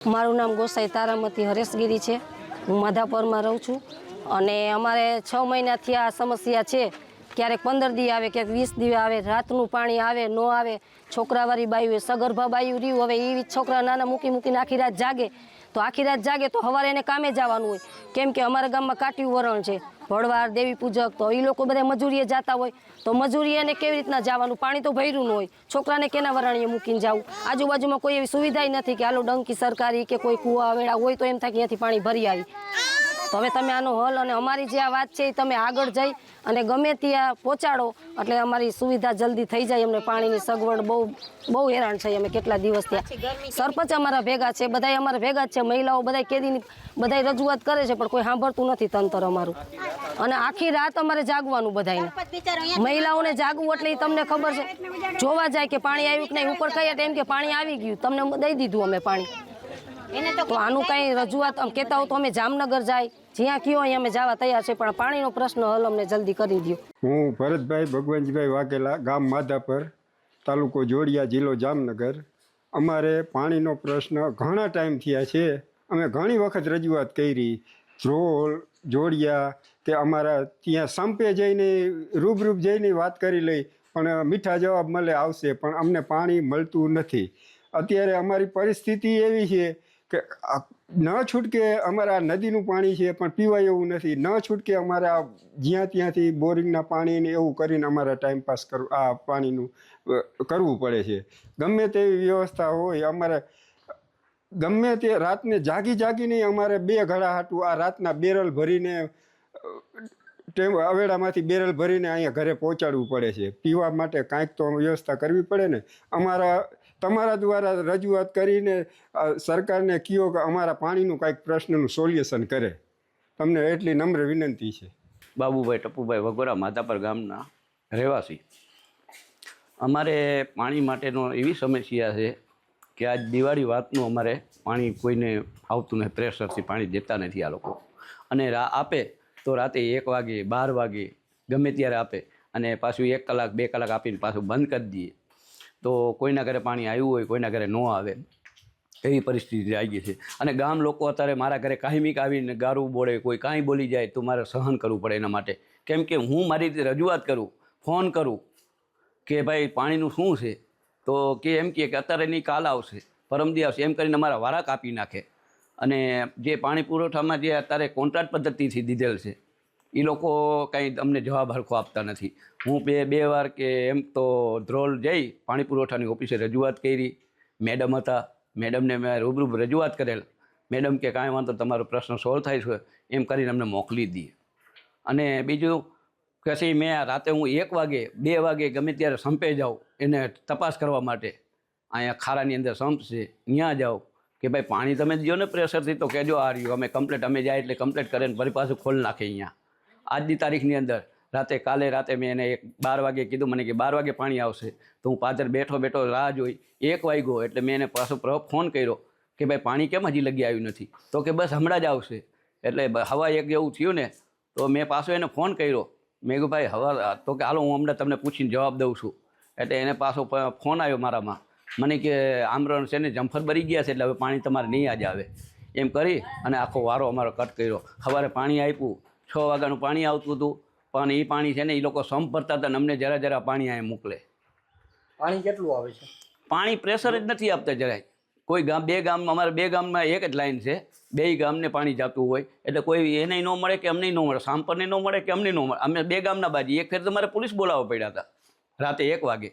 મારું નામ ગોસાઈ તારામતી હરેશગીરી છે। હું માધાપરમાં રહું છું અને અમારે 6 મહિનાથી આ સમસ્યા છે। ક્યારેક 15 દી આવે, ક્યારેક 20 દી આવે, રાતનું પાણી આવે ન આવે। છોકરાવાળી બાયું સગર્ભા બાયું રહ્યું, હવે એ છોકરા નાના મૂકીને આખી રાત જાગે તો સવારે એને કામે જવાનું હોય, કેમ કે અમારા ગામમાં કાટિયું વરણ છે, ભળવાર દેવી પૂજક, તો એ લોકો બધા મજૂરીએ જતા હોય તો મજૂરીએ એને કેવી રીતના જવાનું? પાણી તો ભર્યું ન હોય, છોકરાને કેના વરાણીએ મૂકીને જવું? આજુબાજુમાં કોઈ એવી સુવિધા નથી કે હાલો ડંકી સરકારી કે કોઈ કૂવા વેળા હોય તો એમ થાય કે અહીંયાથી પાણી ભરી આવી। તો હવે તમે આનો હલ અને અમારી જે આ વાત છે એ તમે આગળ જઈ અને ગમે ત્યાં પહોંચાડો એટલે અમારી સુવિધા જલ્દી થઈ જાય। અમને પાણીની સગવડ બહુ હેરાન છે અમે કેટલા દિવસ ત્યાં। સરપંચ અમારા ભેગા છે, બધાય અમારા ભેગા જ છે, મહિલાઓ બધાય કેદીની બધાય રજૂઆત કરે છે, પણ કોઈ સાંભળતું નથી તંત્ર અમારું। અને આખી રાત અમારે જાગવાનું બધાને, મહિલાઓને જાગવું એટલે તમને ખબર છે, જોવા જાય કે પાણી આવ્યું કે નહીં, ઉપર કહીએ એમ કે પાણી આવી ગયું, તમને દઈ દીધું અમે પાણી। તો આનું કંઈ રજૂઆત કહેતા હો તો અમે જામનગર જાય, જ્યાં કયો અહીંયા અમે જવા તૈયાર છે, પણ પાણીનો પ્રશ્ન હલ અમને જલ્દી કરી દો। હું ભરતભાઈ ભગવાનજીભાઈ વાઘેલા, ગામ માધાપર, તાલુકો જોડિયા, જિલ્લો જામનગર। અમારે પાણીનો પ્રશ્ન ઘણા ટાઈમ થયા છે, અમે ઘણી વખત રજૂઆત કરી, ધ્રોલ જોડિયા કે અમારા ત્યાં સંપે જઈને રૂબરૂપ જઈને વાત કરી લઈ, પણ મીઠા જવાબ મળે આવશે, પણ અમને પાણી મળતું નથી। અત્યારે અમારી પરિસ્થિતિ એવી છે કે ન છૂટકે અમારા નદીનું પાણી છે પણ પીવાય એવું નથી, ન છૂટકે અમારા જ્યાં ત્યાંથી બોરિંગના પાણીને એવું કરીને અમારા ટાઈમપાસ આ પાણીનું કરવું પડે છે। ગમે તેવી વ્યવસ્થા હોય, અમારે ગમે તે રાતને જાગીને અમારે 2 ઘડા હાટું આ રાતના બેરલ ભરીને અવેડામાંથી બેરલ ભરીને અહીંયા ઘરે પહોંચાડવું પડે છે। પીવા માટે કાંઈક તો વ્યવસ્થા કરવી પડે ને। તમારા દ્વારા રજૂઆત કરીને સરકારને કહો કે અમારા પાણીનું કાંઈક પ્રશ્નનું સોલ્યુશન કરે, તમને એટલી નમ્ર વિનંતી છે। બાબુભાઈ ટપુભાઈ વગોરા, માધાપર ગામના રહેવાસી। અમારે પાણી માટેનો એવી સમસ્યા છે કે આજ દિવાળી વાતનું અમારે પાણી કોઈને આવતું નથી, પ્રેશરથી પાણી દેતા નથી આ લોકો, અને આપે તો રાતે 1 વાગે 12 વાગે ગમે ત્યારે આપે, અને પાછું 1 કલાક 2 કલાક આપીને પાછું બંધ કરી દઈએ। તો કોઈના ઘરે પાણી આવ્યું હોય, કોઈના ઘરે ન આવે, એવી પરિસ્થિતિ આવી ગઈ છે। અને ગામ લોકો અત્યારે મારા ઘરે કાયમિક આવીને ગારું બોલે, કોઈ કાંઈ બોલી જાય તો મારે સહન કરવું પડે એના માટે, કેમ કે હું મારી રીતે રજૂઆત કરું, ફોન કરું કે ભાઈ પાણીનું શું છે, તો કે એમ કહે કે અત્યારે નહીં, કાલ આવશે, પરમદી આવશે, એમ કરીને અમારા વારા કાપી નાખે। અને જે પાણી પુરવઠામાં જે અત્યારે કોન્ટ્રાક્ટ પદ્ધતિથી દીધેલ છે એ લોકો કંઈ અમને જવાબ હરખો આપતા નથી। હું બે વાર કે એમ તો ધ્રોલ જઈ પાણી પુરવઠાની ઓફિસે રજૂઆત કરી, મેડમ હતા, મેડમને મેં રૂબરૂ રજૂઆત કરેલ, મેડમ કે કાંઈ વાંધો, તમારો પ્રશ્ન સોલ્વ થાય છે એમ કરીને અમને મોકલી દઈએ। અને બીજું પછી મેં રાતે હું 1 વાગે 2 વાગે ગમે ત્યારે સંપે જાઉં એને તપાસ કરવા માટે, અહીંયા ખારાની અંદર સંપ છે ત્યાં જાઉં કે ભાઈ પાણી તમે દો ને પ્રેશરથી, તો કહેજો આ રહ્યું, અમે કમ્પ્લેટ અમે જાય એટલે કમ્પ્લેટ કરીને ફરી પાછું ખોલી નાખે। અહીંયા આજની તારીખની અંદર કાલે રાતે મેં એને 12 વાગે કીધું, મને કે 12 વાગે પાણી આવશે, તો હું પાછળ બેઠો રાહ જોઈ, 1 વાગ્યો એટલે મેં એને પાછો ફોન કર્યો કે ભાઈ પાણી કેમ હજી લગી આવ્યું નથી, તો કે બસ હમણાં જ આવશે। એટલે હવા 1 જેવું થયું ને, તો મેં પાછો એને ફોન કર્યો, મેં કીધું ભાઈ હવા, તો કે હાલો હું હમણાં તમને પૂછીને જવાબ દઉં છું। એટલે એને પાછો ફોન આવ્યો મારામાં, મને કે આમરણ છે ને જમ્ફર ભરી ગયા છે એટલે હવે પાણી તમારે નહીં આજ આવે, એમ કરી અને આખો વારો અમારો કટ કર્યો। સવારે પાણી આપ્યું, 6 વાગ્યાનું પાણી આવતું હતું, પણ એ પાણી છે ને એ લોકો સંપ ભરતા હતા ને અમને જરા પાણી અહીંયા મોકલે। પાણી કેટલું આવે છે? પાણી પ્રેશર જ નથી આપતા જરાય। કોઈ ગામ 2 ગામમાં, અમારે 2 ગામમાં એક જ લાઈન છે, 2 ગામને પાણી જતું હોય એટલે કોઈ એને ન મળે કે અમને ન મળે, સાંપરને ન મળે કે અમને ન મળે, અમે 2 ગામના બાજી, એક ફેર તમારે પોલીસ બોલાવવા પડ્યા હતા રાતે 1 વાગે।